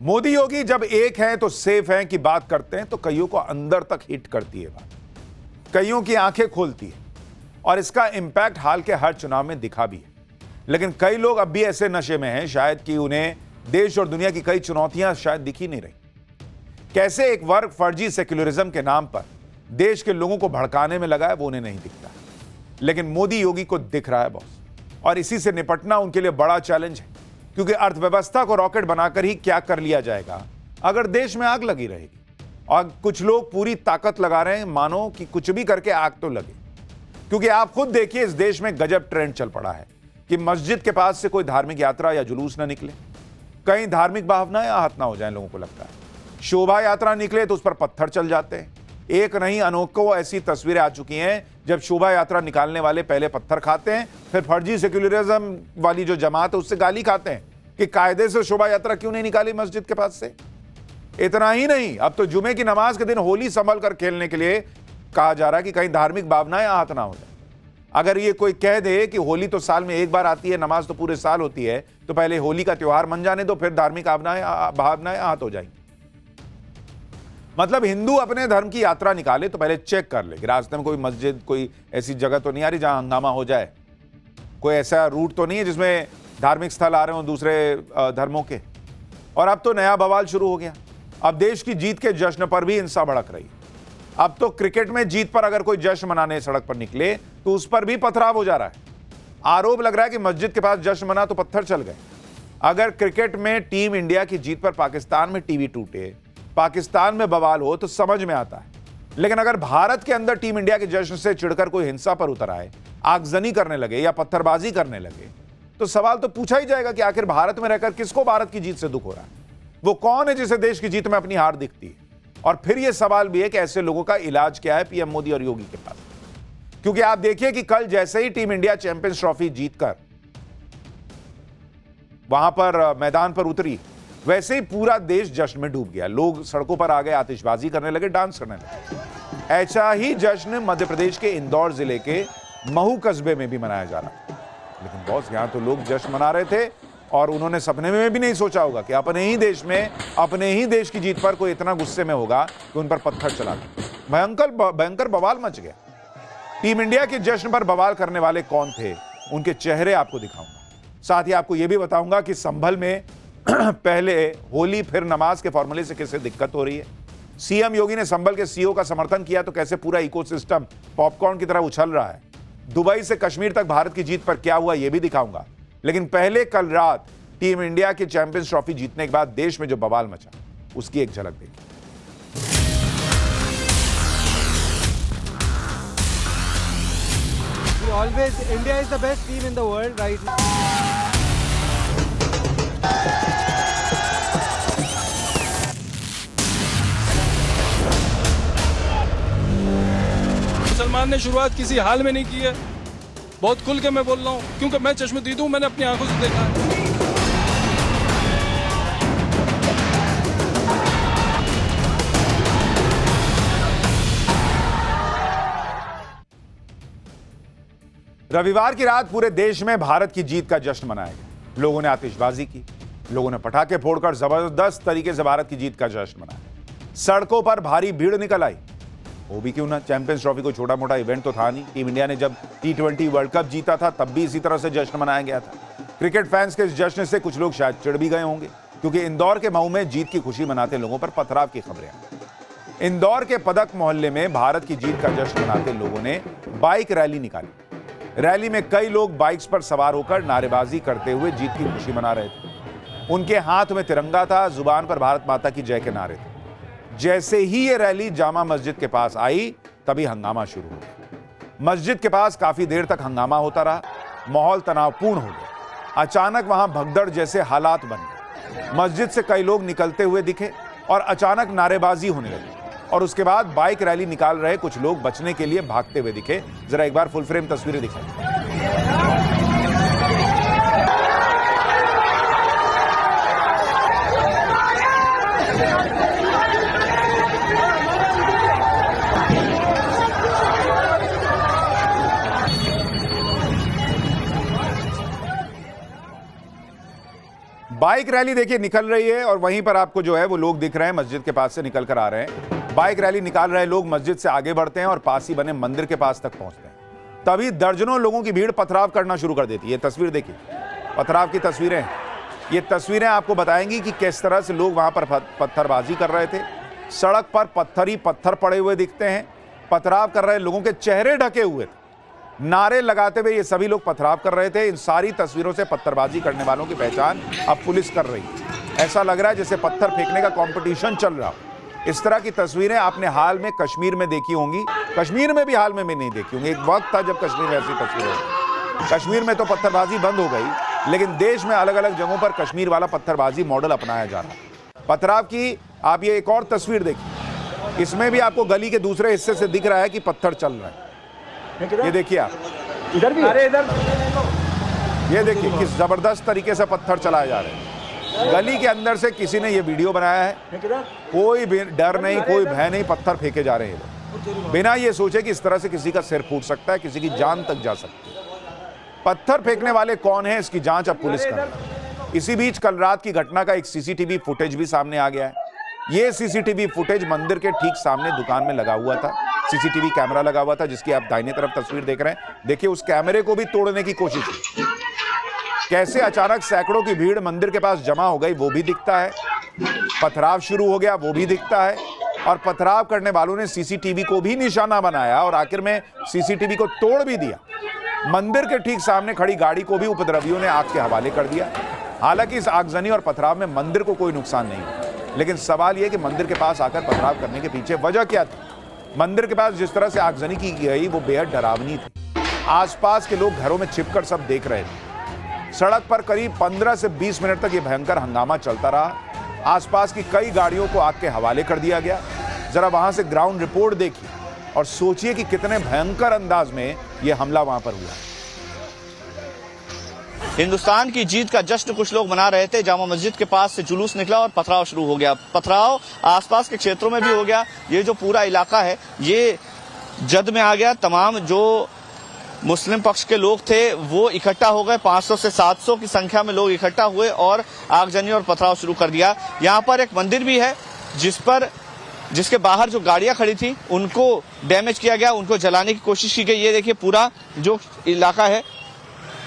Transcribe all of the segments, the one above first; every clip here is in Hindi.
मोदी योगी जब एक हैं तो सेफ हैं की बात करते हैं तो कईयों को अंदर तक हिट करती है बात, कईयों की आंखें खोलती है और इसका इंपैक्ट हाल के हर चुनाव में दिखा भी है। लेकिन कई लोग अब भी ऐसे नशे में हैं शायद कि उन्हें देश और दुनिया की कई चुनौतियां शायद दिख ही नहीं रही। कैसे एक वर्ग फर्जी सेक्युलरिज्म के नाम पर देश के लोगों को भड़काने में लगा है वो उन्हें नहीं दिखता, लेकिन मोदी योगी को दिख रहा है बॉस, और इसी से निपटना उनके लिए बड़ा चैलेंज है, क्योंकि अर्थव्यवस्था को रॉकेट बनाकर ही क्या कर लिया जाएगा अगर देश में आग लगी रहेगी। और कुछ लोग पूरी ताकत लगा रहे हैं मानो कि कुछ भी करके आग तो लगे, क्योंकि आप खुद देखिए इस देश में गजब ट्रेंड चल पड़ा है कि मस्जिद के पास से कोई धार्मिक यात्रा या जुलूस ना निकले, कहीं धार्मिक भावनाएं आहत ना हो जाए। लोगों को लगता है शोभा यात्रा निकले तो उस पर पत्थर चल जाते हैं। एक नहीं अनेकों ऐसी तस्वीरें आ चुकी हैं जब शोभा यात्रा निकालने वाले पहले पत्थर खाते हैं, फिर फर्जी सेक्युलरिज्म वाली जो जमात है उससे गाली खाते हैं कि कायदे से शोभा यात्रा क्यों नहीं निकाली मस्जिद के पास से। इतना ही नहीं, अब तो जुमे की नमाज के दिन होली संभल कर खेलने के लिए कहा जा रहा है कि कहीं धार्मिक भावनाएं आहत ना हो जाए। अगर ये कोई कह दे कि होली तो साल में एक बार आती है, नमाज तो पूरे साल होती है, तो पहले होली का त्योहार मन जाने दो, फिर धार्मिक भावनाएं आहत हो जाएंगी। मतलब हिंदू अपने धर्म की यात्रा निकाले तो पहले चेक कर ले कि रास्ते में कोई मस्जिद, कोई ऐसी जगह तो नहीं आ रही जहां हंगामा हो जाए, कोई ऐसा रूट तो नहीं है जिसमें धार्मिक स्थल आ रहे हो दूसरे धर्मों के। और अब तो नया बवाल शुरू हो गया। अब देश की जीत के जश्न पर भी हिंसा भड़क रही है। अब तो क्रिकेट में जीत पर अगर कोई जश्न मनाने सड़क पर निकले तो उस पर भी पथराव हो जा रहा है। आरोप लग रहा है कि मस्जिद के पास जश्न मना तो पत्थर चल गए। अगर क्रिकेट में टीम इंडिया की जीत पर पाकिस्तान में टीवी टूटे, पाकिस्तान में बवाल हो तो समझ में आता है, लेकिन अगर भारत के अंदर टीम इंडिया के जश्न से चिढ़कर कोई हिंसा पर उतर आए, आगजनी करने लगे या पत्थरबाजी करने लगे, तो सवाल तो पूछा ही जाएगा कि आखिर भारत में रहकर किसको भारत की जीत से दुख हो रहा है, वो कौन है जिसे देश की जीत में अपनी हार दिखती है। और फिर यह सवाल भी है कि ऐसे लोगों का इलाज क्या है पीएम मोदी और योगी के पास। क्योंकि आप देखिए कि कल जैसे ही टीम इंडिया चैंपियंस ट्रॉफी जीतकर वहां पर मैदान पर उतरी, वैसे ही पूरा देश जश्न में डूब गया। लोग सड़कों पर आ गए, आतिशबाजी करने लगे, डांस करने लगे। ऐसा ही जश्न मध्य प्रदेश के इंदौर जिले के महू कस्बे में भी मनाया जा रहा है। लेकिन बॉस, यहां तो लोग जश्न मना रहे थे और उन्होंने सपने में भी नहीं सोचा होगा कि अपने ही देश में, अपने ही देश की जीत पर कोई इतना गुस्से में होगा कि उन पर पत्थर चला दे। भयंकर बवाल मच गया। टीम इंडिया के जश्न पर बवाल करने वाले कौन थे, उनके चेहरे आपको दिखाऊंगा। साथ ही आपको यह भी बताऊंगा कि संभल में पहले होली फिर नमाज के फॉर्मूले से कैसे दिक्कत हो रही है। सीएम योगी ने संभल के सीईओ का समर्थन किया तो कैसे पूरा इकोसिस्टम पॉपकॉर्न की तरह उछल रहा है। दुबई से कश्मीर तक भारत की जीत पर क्या हुआ यह भी दिखाऊंगा। लेकिन पहले कल रात टीम इंडिया की चैंपियंस ट्रॉफी जीतने के बाद देश में जो बवाल मचा उसकी एक झलक देखिए। Always, India is the best team in the world right now. मुसलमान ने शुरुआत किसी हाल में नहीं की है। बहुत खुल के मैं बोल रहा हूँ, क्योंकि मैं चश्मदीद हूँ, मैंने अपनी आंखों से देखा है। रविवार की रात पूरे देश में भारत की जीत का जश्न मनाया गया। लोगों ने आतिशबाजी की, लोगों ने पटाखे फोड़कर जबरदस्त तरीके से भारत की जीत का जश्न मनाया। सड़कों पर भारी भीड़ निकल आई। वो भी क्यों ना, चैंपियंस ट्रॉफी कोई छोटा मोटा इवेंट तो था नहीं। टीम इंडिया ने जब T20 वर्ल्ड कप जीता था तब भी इसी तरह से जश्न मनाया गया था। क्रिकेट फैंस के इस जश्न से कुछ लोग शायद चिढ़ भी गए होंगे, क्योंकि इंदौर के महू में जीत की खुशी मनाते लोगों पर पथराव की खबरें आई। इंदौर के पदक मोहल्ले में भारत की जीत का जश्न मनाते लोगों ने बाइक रैली निकाली। रैली में कई लोग बाइक्स पर सवार होकर नारेबाजी करते हुए जीत की खुशी मना रहे थे। उनके हाथ में तिरंगा था, जुबान पर भारत माता की जय के नारे थे। जैसे ही ये रैली जामा मस्जिद के पास आई तभी हंगामा शुरू हो गया। मस्जिद के पास काफी देर तक हंगामा होता रहा, माहौल तनावपूर्ण हो गया। अचानक वहां भगदड़ जैसे हालात बन गए। मस्जिद से कई लोग निकलते हुए दिखे और अचानक नारेबाजी होने लगी, और उसके बाद बाइक रैली निकाल रहे कुछ लोग बचने के लिए भागते हुए दिखे। जरा एक बार फुल फ्रेम तस्वीरें दिखाएं। बाइक रैली देखिए निकल रही है और वहीं पर आपको जो है वो लोग दिख रहे हैं मस्जिद के पास से निकल कर आ रहे हैं। बाइक रैली निकाल रहे लोग मस्जिद से आगे बढ़ते हैं और पास ही बने मंदिर के पास तक पहुंचते हैं। तभी दर्जनों लोगों की भीड़ पथराव करना शुरू कर देती है। ये तस्वीर देखिए, पथराव की तस्वीरें हैं। ये तस्वीरें आपको बताएंगी कि किस तरह से लोग वहां पर पत्थरबाजी कर रहे थे। सड़क पर पत्थर ही पत्थर पड़े हुए दिखते हैं। पथराव कर रहे लोगों के चेहरे ढके हुए थे। नारे लगाते हुए ये सभी लोग पथराव कर रहे थे। इन सारी तस्वीरों से पत्थरबाजी करने वालों की पहचान अब पुलिस कर रही है। ऐसा लग रहा है जैसे पत्थर फेंकने का कंपटीशन चल रहा हो। इस तरह की तस्वीरें आपने हाल में कश्मीर में देखी होंगी। कश्मीर में भी हाल में नहीं देखी होंगी। एक वक्त था जब कश्मीर में ऐसी तस्वीरें होती। कश्मीर में तो पत्थरबाजी बंद हो गई, लेकिन देश में अलग अलग जगहों पर कश्मीर वाला पत्थरबाजी मॉडल अपनाया जा रहा है। पथराव की आप ये एक और तस्वीर देखिए। इसमें भी आपको गली के दूसरे हिस्से से दिख रहा है कि पत्थर चल रहा है। ये देखिए आप, इधर भी, अरे इधर, ये देखिए किस जबरदस्त तरीके से पत्थर चलाए जा रहे हैं। गली के अंदर से किसी ने ये वीडियो बनाया है। कोई डर नहीं, कोई भय नहीं, पत्थर फेंके जा रहे हैं बिना ये सोचे कि इस तरह से किसी का सिर फूट सकता है, किसी की जान तक जा सकती है। पत्थर फेंकने वाले कौन है, इसकी जांच अब पुलिस कर रही है। इसी बीच कल रात की घटना का एक सीसीटीवी फुटेज भी सामने आ गया है। ये सीसीटीवी फुटेज मंदिर के ठीक सामने दुकान में लगा हुआ था। सीसीटीवी कैमरा लगा हुआ था जिसकी आप दाहिने तरफ तस्वीर देख रहे हैं। देखिए उस कैमरे को भी तोड़ने की कोशिश की। कैसे अचानक सैकड़ों की भीड़ मंदिर के पास जमा हो गई वो भी दिखता है। पथराव शुरू हो गया वो भी दिखता है। और पथराव करने वालों ने सीसीटीवी को भी निशाना बनाया और आखिर में सीसीटीवी को तोड़ भी दिया। मंदिर के ठीक सामने खड़ी गाड़ी को भी उपद्रवियों ने आग के हवाले कर दिया। हालांकि इस आगजनी और पथराव में मंदिर को कोई नुकसान नहीं हुआ, लेकिन सवाल यह कि मंदिर के पास आकर पथराव करने के पीछे वजह क्या थी। मंदिर के पास जिस तरह से आगजनी की गई वो बेहद डरावनी थी। आसपास के लोग घरों में छिपकर सब देख रहे थे। सड़क पर करीब 15 से 20 मिनट तक ये भयंकर हंगामा चलता रहा। आसपास की कई गाड़ियों को आग के हवाले कर दिया गया। जरा वहां से ग्राउंड रिपोर्ट देखिए और सोचिए कि कितने भयंकर अंदाज में यह हमला वहां पर हुआ। हिंदुस्तान की जीत का जश्न कुछ लोग मना रहे थे। जामा मस्जिद के पास से जुलूस निकला और पथराव शुरू हो गया। पथराव आसपास के क्षेत्रों में भी हो गया। ये जो पूरा इलाका है ये जद में आ गया। तमाम जो मुस्लिम पक्ष के लोग थे वो इकट्ठा हो गए। 500 से 700 की संख्या में लोग इकट्ठा हुए और आगजनी और पथराव शुरू कर दिया। यहाँ पर एक मंदिर भी है जिसके बाहर जो गाड़ियां खड़ी थी उनको डैमेज किया गया, उनको जलाने की कोशिश की गई। ये देखिए पूरा जो इलाका है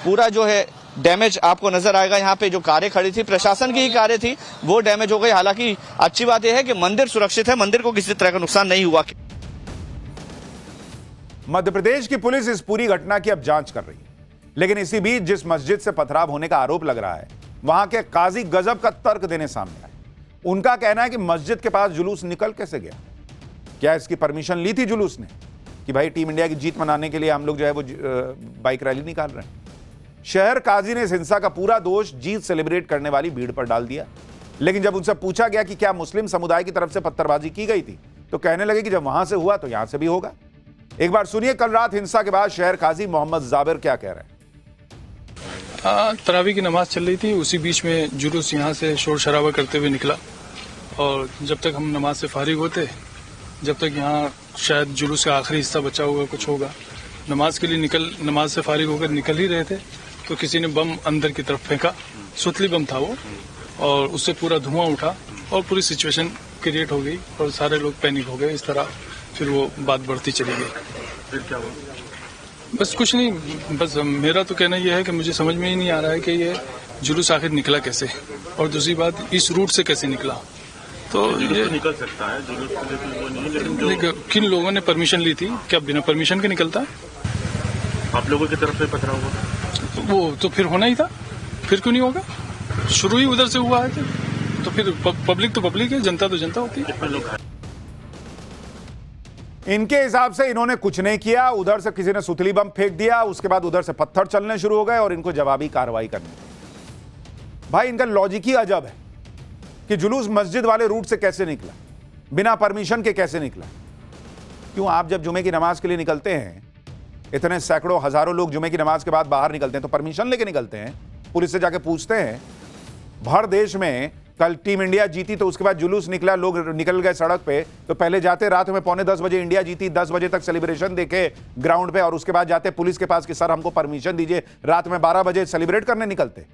पूरा जो है डैमेज आपको नजर आएगा। यहाँ पे जो कारें खड़ी थी प्रशासन की ही कारें थी वो डैमेज हो गई। हालांकि अच्छी बात यह है कि मंदिर सुरक्षित है, मंदिर को किसी तरह का नुकसान नहीं हुआ। मध्य प्रदेश की पुलिस इस पूरी घटना की अब जांच कर रही है, लेकिन इसी बीच जिस मस्जिद से पथराव होने का आरोप लग रहा है वहां के काजी गजब का तर्क देने सामने आए। उनका कहना है कि मस्जिद के पास जुलूस निकल कैसे गया। क्या इसकी परमिशन ली थी जुलूस ने कि भाई टीम इंडिया की जीत मनाने के लिए हम लोग जो है वो बाइक रैली निकाल रहे हैं। शहर काजी ने इस हिंसा का पूरा दोष जीत सेलिब्रेट करने वाली भीड़ पर डाल दिया। लेकिन जब उनसे पूछा गया कि क्या मुस्लिम समुदाय की तरफ से पत्थरबाजी की गई थी तो कहने लगे कि जब वहां से हुआ तो यहां से भी होगा। एक बार सुनिए कल रात हिंसा के बाद शहर काजी मोहम्मद जाबिर क्या कह रहे हैं। तरावी की नमाज चल रही थी, उसी बीच में जुलूस यहाँ से शोर शराबा करते हुए निकला और जब तक हम नमाज से फारिग होते जब तक यहाँ शायद जुलूस का आखिरी हिस्सा बचा हुआ कुछ होगा, नमाज के लिए नमाज से फारिग होकर निकल ही रहे थे तो किसी ने बम अंदर की तरफ फेंका। सुतली बम था वो और उससे पूरा धुआं उठा और पूरी सिचुएशन क्रिएट हो गई और सारे लोग पैनिक हो गए। इस तरह फिर वो बात बढ़ती चली गई। फिर क्या हुआ? बस कुछ नहीं, बस मेरा तो कहना यह है कि मुझे समझ में ही नहीं आ रहा है कि ये जुलूस आखिर निकला कैसे और दूसरी बात इस रूट से कैसे निकला। तो ये निकल सकता है जुलूस के लिए वो नहीं, लेकिन किन लोगों ने परमिशन ली थी? क्या बिना परमिशन के निकलता? आप लोगों की तरफ से पथराव हुआ वो तो फिर होना ही था, फिर क्यों नहीं होगा? शुरू ही उधर से हुआ है तो फिर पब्लिक तो पब्लिक है, जनता तो जनता होती है। कितने लोग? इनके हिसाब से इन्होंने कुछ नहीं किया। उधर से किसी ने सुतली बम फेंक दिया, उसके बाद उधर से पत्थर चलने शुरू हो गए और इनको जवाबी कार्रवाई करनी पड़ी। भाई इनका लॉजिक ही अजब है कि जुलूस मस्जिद वाले रूट से कैसे निकला, बिना परमिशन के कैसे निकला। क्यों आप जब जुमे की नमाज के लिए निकलते हैं, इतने सैकड़ों हजारों लोग जुमे की नमाज के बाद बाहर निकलते हैं तो परमिशन लेके निकलते हैं, पुलिस से जाके पूछते हैं। भर देश में कल टीम इंडिया जीती तो उसके बाद जुलूस निकला, लोग निकल गए सड़क पे, तो पहले जाते रात में 9:45 बजे इंडिया जीती, 10 बजे तक सेलिब्रेशन देखे ग्राउंड पे और उसके बाद जाते पुलिस के पास कि सर हमको परमिशन दीजिए, रात में 12 बजे सेलिब्रेट करने निकलते।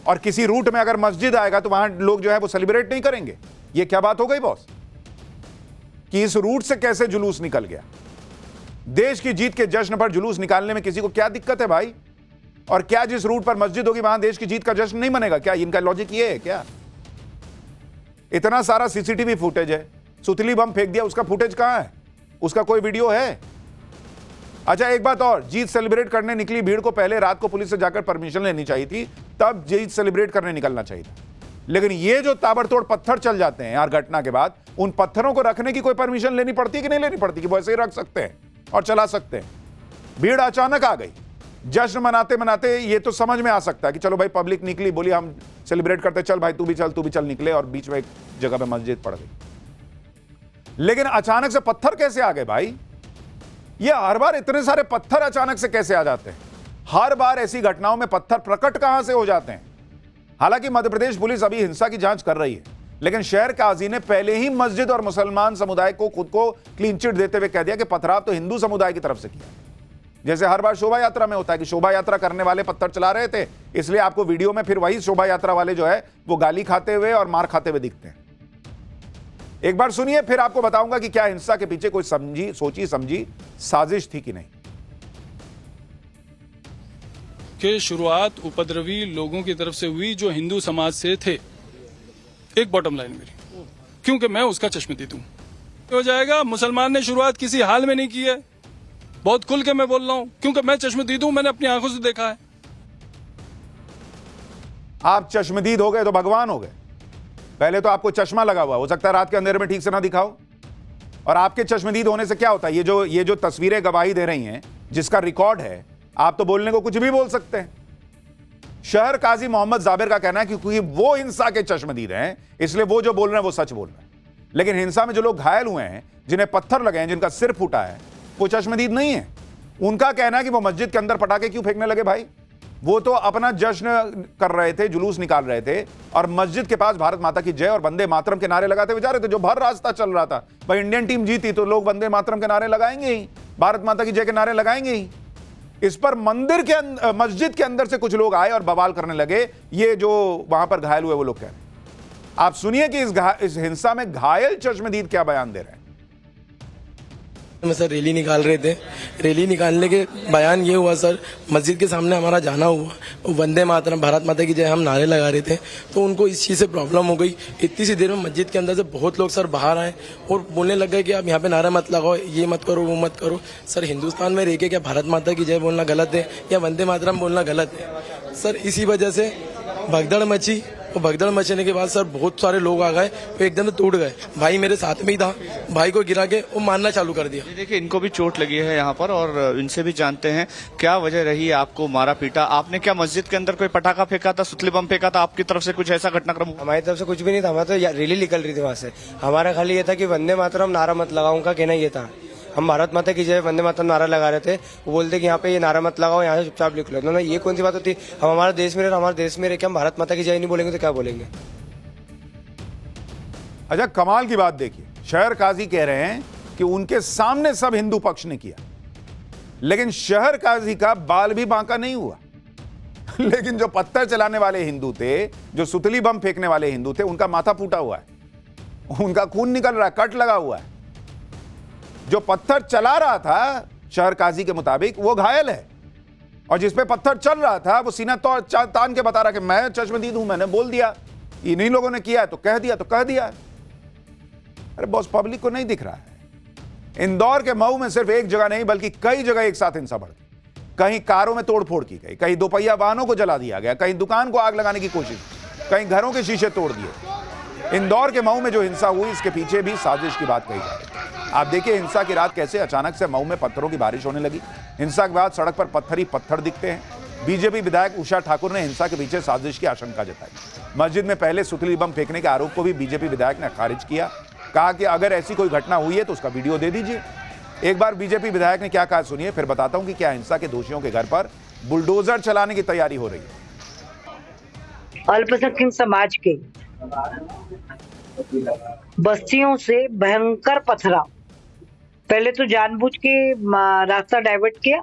और किसी रूट में अगर मस्जिद आएगा तो वहां लोग जो है वो सेलिब्रेट नहीं करेंगे। ये क्या बात हो गई बॉस, कि इस रूट से कैसे जुलूस निकल गया? देश की जीत के जश्न पर जुलूस निकालने में किसी को क्या दिक्कत है भाई? और क्या जिस रूट पर मस्जिद होगी वहां देश की जीत का जश्न नहीं मनेगा क्या? इनका लॉजिक ये है क्या? इतना सारा सीसीटीवी फुटेज है, सुतली बम फेंक दिया, उसका फुटेज कहां है? उसका कोई वीडियो है? अच्छा एक बात और, जीत सेलिब्रेट करने निकली भीड़ को पहले रात को पुलिस से जाकर परमिशन लेनी चाहिए थी, तब जीत सेलिब्रेट करने निकलना चाहिए था। लेकिन ये जो ताबड़तोड़ पत्थर चल जाते हैं यार घटना के बाद, उन पत्थरों को रखने की कोई परमिशन लेनी पड़ती है कि नहीं लेनी पड़ती, कि वैसे ही रख सकते हैं और चला सकते हैं? भीड़ अचानक आ गई, जश्न मनाते मनाते ये तो समझ में आ सकता है कि चलो भाई पब्लिक निकली, बोली हम सेलिब्रेट करते, चल भाई तू भी चल निकले, और बीच में एक जगह पे मस्जिद पड़ गई। लेकिन अचानक से पत्थर कैसे आ गए भाई? ये हर बार इतने सारे पत्थर अचानक से कैसे आ जाते हैं? हर बार ऐसी घटनाओं में पत्थर प्रकट कहां से हो जाते हैं? हालांकि मध्य प्रदेश पुलिस अभी हिंसा की जांच कर रही है, लेकिन शहर काजी ने पहले ही मस्जिद और मुसलमान समुदाय को खुद को क्लीन चिट देते हुए कह दिया कि पथराव तो हिंदू समुदाय की तरफ से किया। जैसे हर बार शोभा यात्रा में होता है कि शोभा यात्रा करने वाले पत्थर चला रहे थे, इसलिए आपको वीडियो में फिर वही शोभा यात्रा वाले जो है वो गाली खाते हुए और मार खाते हुए दिखते हैं। एक बार सुनिए, फिर आपको बताऊंगा कि क्या हिंसा के पीछे कोई सोची समझी साजिश थी कि नहीं। कि शुरुआत उपद्रवी लोगों की तरफ से हुई जो हिंदू समाज से थे। एक बॉटम लाइन मेरी, क्योंकि मैं उसका चश्मदीद हूं। हो जाएगा, मुसलमान ने शुरुआत किसी हाल में नहीं की है, बहुत खुल के मैं बोल रहा हूं, क्योंकि मैं चश्मदीद हूं, मैंने अपनी आंखों से देखा है। आप चश्मदीद हो गए तो भगवान हो गए? पहले तो आपको चश्मा लगा हुआ, हो सकता है रात के अंधेरे में ठीक से ना दिखाओ। और आपके चश्मदीद होने से क्या होता है? ये जो तस्वीरें गवाही दे रही हैं, जिसका रिकॉर्ड है, आप तो बोलने को कुछ भी बोल सकते हैं। शहर काजी मोहम्मद जाबिर का कहना है कि क्योंकि वो हिंसा के चश्मदीद हैं, इसलिए वो जो बोल रहे हैं वो सच बोल रहे हैं। लेकिन हिंसा में जो लोग घायल हुए हैं, जिन्हें पत्थर लगे हैं, जिनका सिर फूटा है, वो चश्मदीद नहीं है। उनका कहना है कि वो मस्जिद के अंदर पटाखे क्यों फेंकने लगे भाई? वो तो अपना जश्न कर रहे थे, जुलूस निकाल रहे थे, और मस्जिद के पास भारत माता की जय और वंदे मातरम के नारे लगाते हुए जा रहे थे, जो भर रास्ता चल रहा था। भाई इंडियन टीम जीती तो लोग वंदे मातरम के नारे लगाएंगे ही, भारत माता की जय के नारे लगाएंगे ही। इस पर मस्जिद के अंदर से कुछ लोग आए और बवाल करने लगे। ये जो वहां पर घायल हुए वो लोग कह रहे हैं। आप सुनिए कि इस हिंसा में घायल चश्मदीद क्या बयान दे रहे हैं। में सर रैली निकाल रहे थे, रैली निकालने के बयान ये हुआ सर, मस्जिद के सामने हमारा जाना हुआ, वंदे मातरम भारत माता की जय हम नारे लगा रहे थे, तो उनको इस चीज़ से प्रॉब्लम हो गई। इतनी सी देर में मस्जिद के अंदर से बहुत लोग सर बाहर आए और बोलने लग गए कि आप यहाँ पे नारा मत लगाओ, ये मत करो, वो मत करो। सर हिंदुस्तान में रह के क्या भारत माता की जय बोलना गलत है या वंदे मातरम बोलना गलत है? सर इसी वजह से भगदड़ मची, और भगदड़ मचने के बाद सर बहुत सारे लोग आ गए, वो एकदम से टूट गए। भाई मेरे साथ में ही था, भाई को गिरा के वो मारना चालू कर दिया। देखिए इनको भी चोट लगी है यहाँ पर, और इनसे भी जानते हैं क्या वजह रही आपको मारा पीटा। आपने क्या मस्जिद के अंदर कोई पटाखा फेंका था, सुतली बम फेंका था, आपकी तरफ से कुछ ऐसा घटनाक्रम? हमारी तरफ से कुछ भी नहीं था, हमारा तो रैली निकल रही थी वहां से। हमारा खाली ये था कि वंदे मातरम नारा मत लगाओ, उनका कहना ये था। हम भारत माता की जय वंदे मातरम नारा लगा रहे थे, वो बोलते कि यहाँ पे ये नारा मत लगाओ, यहाँ से चुपचाप लिख लो। ना ये कौन सी बात होती? हम हमारे देश में रहे, हमारे देश में रहे कि हम भारत माता की जय नहीं बोलेंगे तो क्या बोलेंगे? अच्छा कमाल की बात देखिए, शहर काजी कह रहे हैं कि उनके सामने सब हिंदू पक्ष ने किया, लेकिन शहर काजी का बाल भी बांका नहीं हुआ। लेकिन जो पत्थर चलाने वाले हिंदू थे, जो सुतली बम फेंकने वाले हिंदू थे, उनका माथा फूटा हुआ है, उनका खून निकल रहा है, कट लगा हुआ है। जो पत्थर चला रहा था शहर काजी के मुताबिक वो घायल है, और जिस पे पत्थर चल रहा था वो सीना तान के बता रहा कि मैं चश्मदीद हूं, मैंने बोल दिया, इन्हीं लोगों ने किया है तो कह दिया तो कह दिया। अरे बॉस पब्लिक को नहीं दिख रहा है। इंदौर के मऊ में सिर्फ एक जगह नहीं बल्कि कई जगह एक साथ हिंसा बढ़ गई। कहीं कारों में तोड़फोड़ की गई, कहीं दोपहिया वाहनों को जला दिया गया, कहीं दुकान को आग लगाने की कोशिश, कहीं घरों के शीशे तोड़ दिए। इंदौर के मऊ में जो हिंसा हुई इसके पीछे भी साजिश की बात कही जा रही है। आप देखिए हिंसा की रात कैसे अचानक से मऊ में पत्थरों की बारिश होने लगी। हिंसा के बाद सड़क पर पत्थर ही पत्थर दिखते हैं। बीजेपी विधायक उषा ठाकुर ने हिंसा के पीछे साजिश की आशंका जताई। मस्जिद में पहले सुतली बम फेंकने के आरोप को भी बीजेपी विधायक ने खारिज किया, कहा कि अगर ऐसी कोई घटना हुई है तो उसका वीडियो दे दीजिए। एक बार बीजेपी विधायक ने क्या कहा सुनिए, फिर बताता हूं कि क्या हिंसा के दोषियों के घर पर बुलडोजर चलाने की तैयारी हो रही है। अल्पसंख्यक समाज के बस्तियों से भयंकर पथराव, पहले तो जानबूझ के रास्ता डाइवर्ट किया,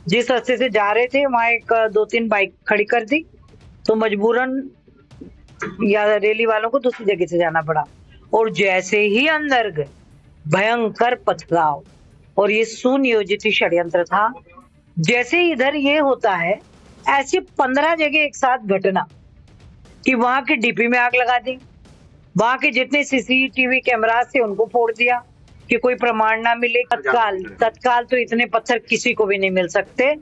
जिस रास्ते से जा रहे थे वहां एक 2-3 बाइक खड़ी कर दी, तो मजबूरन या रैली वालों को दूसरी जगह से जाना पड़ा। और जैसे ही अंदर गए, भयंकर पथराव, और ये सुनियोजित षड्यंत्र था। जैसे इधर ये होता है, ऐसी 15 जगह एक साथ घटना कि वहां के डीपी में आग लगा दी, वहां के जितने सीसीटीवी कैमरा थे उनको फोड़ दिया कि कोई प्रमाण ना मिले। तत्काल तो इतने पत्थर किसी को भी नहीं मिल सकते।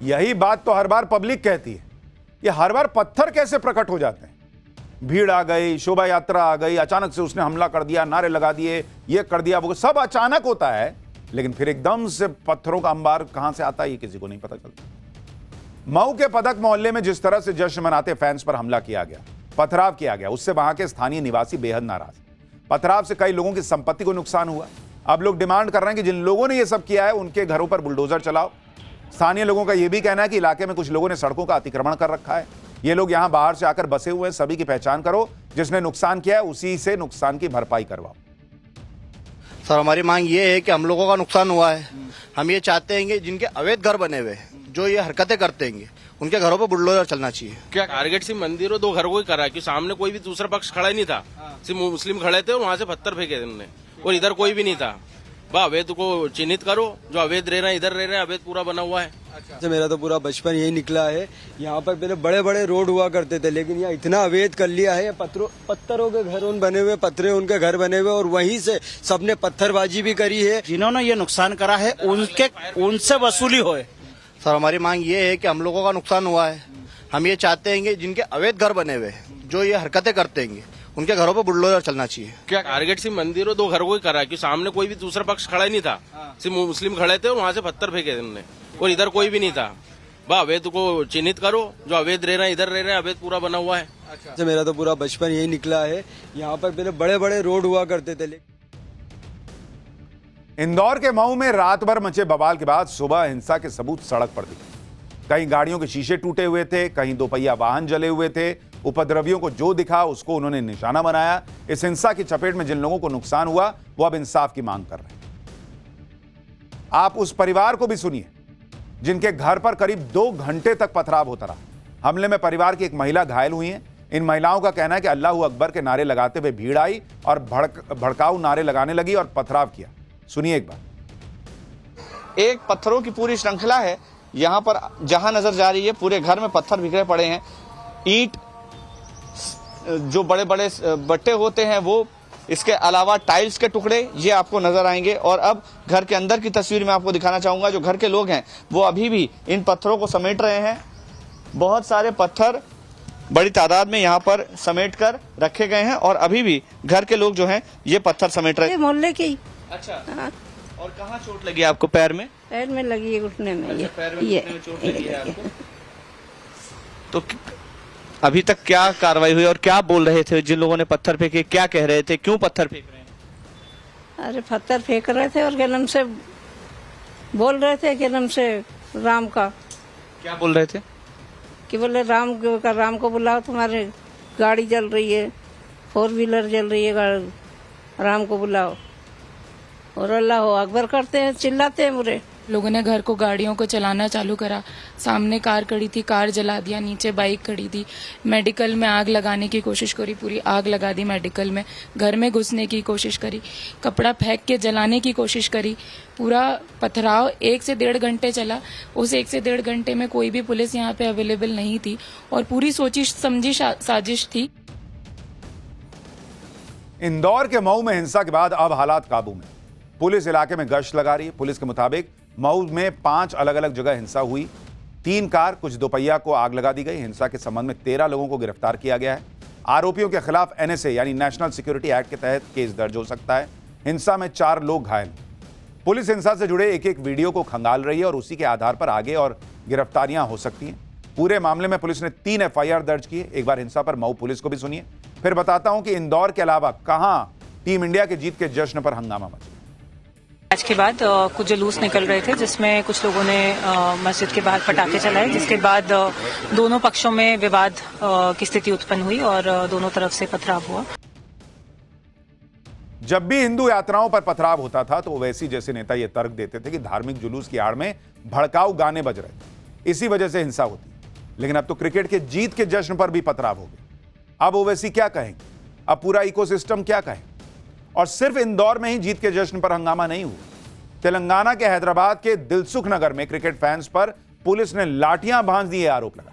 यही बात तो हर बार पब्लिक कहती है, ये हर बार पत्थर कैसे प्रकट हो जाते हैं। भीड़ आ गई, शोभा यात्रा आ गई, अचानक से उसने हमला कर दिया, नारे लगा दिए, ये कर दिया, वो सब अचानक होता है, लेकिन फिर एकदम से पत्थरों का अंबार कहां से आता है ये किसी को नहीं पता चलता। मऊ के पदक मोहल्ले में जिस तरह से जश्न मनाते फैंस पर हमला किया गया, पथराव किया गया, उससे वहां के स्थानीय निवासी बेहद नाराज। पथराव से कई लोगों की संपत्ति को नुकसान हुआ। अब लोग डिमांड कर रहे हैं कि जिन लोगों ने यह सब किया है उनके घरों पर बुलडोजर चलाओ। स्थानीय लोगों का यह भी कहना है कि इलाके में कुछ लोगों ने सड़कों का अतिक्रमण कर रखा है। ये लोग यहां बाहर से आकर बसे हुए हैं, सभी की पहचान करो, जिसने नुकसान किया है उसी से नुकसान की भरपाई करवाओ। सर हमारी मांग ये है कि हम लोगों का नुकसान हुआ है, हम ये चाहते हैं कि जिनके अवैध घर बने हुए जो ये हरकतें करते हैं उनके घरों पर बुलडोजर चलना चाहिए। क्या टारगेट सिर्फ मंदिरों 2 घरों को ही करा कि सामने कोई भी दूसरा पक्ष खड़ा ही नहीं था, सिर्फ मुस्लिम खड़े थे और वहां से पत्थर फेंके उन्होंने, और इधर कोई भी नहीं था। अवैध को चिन्हित करो, जो अवैध रह रहे हैं इधर रह रहे हैं, अवैध पूरा बना हुआ है। अच्छा, मेरा तो पूरा बचपन यही निकला है। यहाँ पर पहले बड़े बड़े रोड हुआ करते थे, लेकिन यहाँ इतना अवैध कर लिया है। पत्थरों के घर उन बने हुए, पत्थरे उनके घर बने हुए, और वहीं से सबने पत्थरबाजी भी करी है। जिन्होंने ये नुकसान करा है उनसे वसूली होए। सर हमारी मांग ये है कि हम लोगों का नुकसान हुआ है, हम ये चाहते हैं कि जिनके अवैध घर बने हुए जो ये हरकतें करते हैं उनके घरों पर बुलडोजर चलना चाहिए। क्या टारगेट सिर्फ मंदिरों 2 घरों को ही करा कि सामने कोई भी दूसरा पक्ष खड़ा ही नहीं था, सिर्फ मुस्लिम खड़े थे और वहां से पत्थर फेंके उन्होंने, और इधर कोई भी नहीं था। अवैध को चिन्हित करो, जो अवैध रह रहे हैं इधर रह रहे हैं, अवैध पूरा बना हुआ है। अच्छा, मेरा तो पूरा बचपन यही निकला है। यहाँ पर पहले बड़े बड़े रोड हुआ करते थे। इंदौर के मऊ में रात भर मचे बवाल के बाद सुबह हिंसा के सबूत सड़क पर दिखे। कहीं गाड़ियों के शीशे टूटे हुए थे, कहीं दोपहिया वाहन जले हुए थे। उपद्रवियों को जो दिखा उसको उन्होंने निशाना बनाया। इस हिंसा की चपेट में जिन लोगों को नुकसान हुआ वो अब इंसाफ की मांग कर रहे हैं। आप उस परिवार को भी सुनिए जिनके घर पर करीब 2 घंटे तक पथराव होता रहा। हमले में परिवार की एक महिला घायल हुई है। इन महिलाओं का कहना है कि अल्लाहू अकबर के नारे लगाते हुए भीड़ आई और भड़काऊ नारे लगाने लगी और पथराव किया। सुनिए एक बार। एक पत्थरों की पूरी श्रृंखला है यहाँ पर, जहां नजर जा रही है पूरे घर में पत्थर बिखरे पड़े हैं। ईंट जो बड़े बड़े बट्टे होते हैं वो, इसके अलावा टाइल्स के टुकड़े ये आपको नजर आएंगे। और अब घर के अंदर की तस्वीर मैं आपको दिखाना चाहूंगा। जो घर के लोग हैं वो अभी भी इन पत्थरों को समेट रहे हैं। बहुत सारे पत्थर बड़ी तादाद में यहाँ पर समेट कर रखे गए हैं और अभी भी घर के लोग जो हैं ये पत्थर समेट रहे हैं। मोहल्ले की। अच्छा, और कहाँ चोट लगी आपको? पैर में? पैर में लगी है, घुटने में। अच्छा, पैर में घुटने में चोट लगी है आपको। तो अभी तक क्या कार्रवाई हुई और क्या बोल रहे थे जिन लोगों ने पत्थर फेंके? क्या कह रहे थे, क्यों पत्थर फेंक रहे हैं? अरे पत्थर फेंक रहे थे और जन्म से बोल रहे थे, जन्म से राम का। क्या बोल रहे थे? कि बोले राम को बुलाओ, तुम्हारे गाड़ी जल रही है, 4 व्हीलर जल रही है, राम को बुलाओ। और अल्लाह अकबर करते हैं, चिल्लाते हैं बुरे। लोगों ने घर को, गाड़ियों को चलाना चालू करा। सामने कार खड़ी थी, कार जला दिया। नीचे बाइक खड़ी थी। मेडिकल में आग लगाने की कोशिश करी, पूरी आग लगा दी मेडिकल में। घर में घुसने की कोशिश करी, कपड़ा फेंक के जलाने की कोशिश करी। पूरा पथराव 1 से 1.5 घंटे चला। उस 1 से 1.5 घंटे में कोई भी पुलिस यहाँ पे अवेलेबल नहीं थी और पूरी सोची समझी साजिश थी। इंदौर के मऊ में हिंसा के बाद अब हालात काबू में। पुलिस इलाके में गश्त लगा रही है। पुलिस के मुताबिक मऊ में 5 अलग अलग जगह हिंसा हुई। 3 कार, कुछ दोपहिया को आग लगा दी गई। हिंसा के संबंध में 13 लोगों को गिरफ्तार किया गया है। आरोपियों के खिलाफ NSA यानी नेशनल सिक्योरिटी एक्ट के तहत केस दर्ज हो सकता है। हिंसा में 4 लोग घायल। पुलिस हिंसा से जुड़े एक वीडियो को खंगाल रही है और उसी के आधार पर आगे और गिरफ्तारियां हो सकती हैं। पूरे मामले में पुलिस ने 3 FIR दर्ज किए। एक बार हिंसा पर मऊ पुलिस को भी सुनिए, फिर बताता हूं कि इंदौर के अलावा कहां टीम इंडिया के जीत के जश्न पर हंगामा मचा। मैच के बाद कुछ जुलूस निकल रहे थे जिसमें कुछ लोगों ने मस्जिद के बाहर पटाखे चलाए, जिसके बाद दोनों पक्षों में विवाद की स्थिति उत्पन्न हुई और दोनों तरफ से पथराव हुआ। जब भी हिंदू यात्राओं पर पथराव होता था तो ओवैसी जैसे नेता यह तर्क देते थे कि धार्मिक जुलूस की आड़ में भड़काऊ गाने बज रहे थे, इसी वजह से हिंसा होती। लेकिन अब तो क्रिकेट के जीत के जश्न पर भी पथराव हो गया। अब ओवैसी क्या कहेंगे, अब पूरा इकोसिस्टम क्या कहे। और सिर्फ इंदौर में ही जीत के जश्न पर हंगामा नहीं हुआ, तेलंगाना के हैदराबाद के दिलसुख नगर में क्रिकेट फैंस पर पुलिस ने लाठियां भांज दिए आरोप लगा।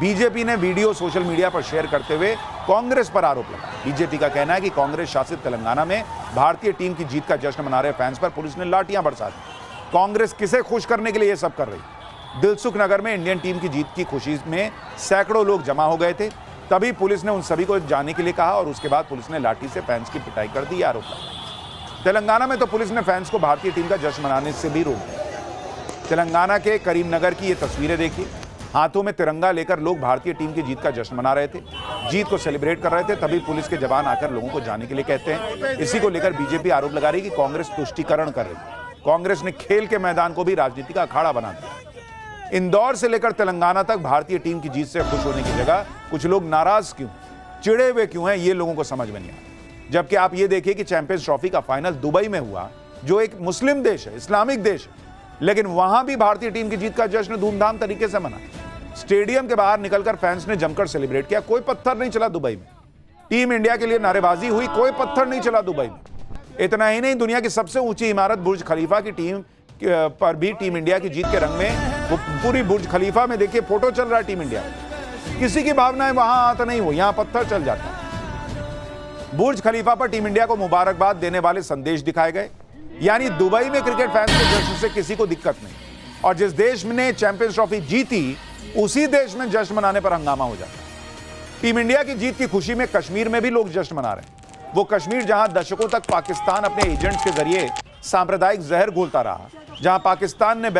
बीजेपी ने वीडियो सोशल मीडिया पर शेयर करते हुए कांग्रेस पर आरोप लगा। बीजेपी का कहना है कि कांग्रेस शासित तेलंगाना में भारतीय टीम की जीत का जश्न मना रहे फैंस पर पुलिस ने लाठियां बरसा दी। कांग्रेस किसे खुश करने के लिए यह सब कर रही। दिलसुख नगर में इंडियन टीम की जीत की खुशी में सैकड़ों लोग जमा हो गए थे, तभी पुलिस ने उन सभी को जाने के लिए कहा और उसके बाद पुलिस ने लाठी से फैंस की पिटाई कर दी, आरोप लगा। तेलंगाना में तो पुलिस ने फैंस को भारतीय टीम का जश्न मनाने से भी रोक दिया। तेलंगाना के करीमनगर की ये तस्वीरें देखिए, हाथों में तिरंगा लेकर लोग भारतीय टीम की जीत का जश्न मना रहे थे, जीत को सेलिब्रेट कर रहे थे, तभी पुलिस के जवान आकर लोगों को जाने के लिए कहते हैं। इसी को लेकर बीजेपी आरोप लगा रही कि कांग्रेस तुष्टीकरण कर रही है। कांग्रेस ने खेल के मैदान को भी राजनीति का अखाड़ा बना दिया। इंदौर से लेकर तेलंगाना तक भारतीय टीम की जीत से खुश होने की जगह कुछ लोग नाराज क्यों, चिड़े हुए क्यों हैं, ये लोगों को समझ में नहीं आता। जबकि आप ये देखिए कि चैंपियंस ट्रॉफी का फाइनल दुबई में हुआ, जो एक मुस्लिम देश है, इस्लामिक देश है, लेकिन वहां भी भारतीय टीम की जीत का जश्न धूमधाम तरीके से मना। स्टेडियम के बाहर निकलकर फैंस ने जमकर सेलिब्रेट किया, कोई पत्थर नहीं चला दुबई में। टीम इंडिया के लिए नारेबाजी हुई, कोई पत्थर नहीं चला दुबई में। इतना ही नहीं, दुनिया की सबसे ऊंची इमारत बुर्ज खलीफा की टीम पर भी टीम इंडिया की जीत के रंग में, वो पूरी बुर्ज खलीफा में देखिए फोटो चल रहा है टीम इंडिया। किसी की भावनाएं वहां आता नहीं हो, यहां पत्थर चल जाता है। बुर्ज खलीफा पर टीम इंडिया को मुबारकबाद देने वाले संदेश दिखाए गए, यानी दुबई में क्रिकेट फैंस के जश्न से किसी को दिक्कत नहीं। और जिस देश ने चैंपियंस ट्रॉफी जीती, उसी देश में जश्न मनाने पर हंगामा हो जाता है। टीम इंडिया की जीत की खुशी में कश्मीर में भी लोग जश्न मना रहे हैं। वो कश्मीर जहां दशकों तक पाकिस्तान अपने एजेंट्स के जरिए सांप्रदायिक जहर घोलता रहा, जहां पाकिस्तान के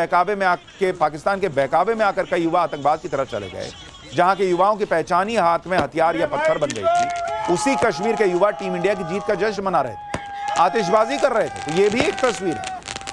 बहकावे में आकर कई युवा आतंकवाद की तरफ चले गए, जहां के युवाओं की पहचान ही हाथ में हथियार या पत्थर बन गई थी, उसी कश्मीर के युवा टीम इंडिया की जीत का जश्न मना रहे थे, आतिशबाजी कर रहे थे। तो ये भी एक तस्वीर है।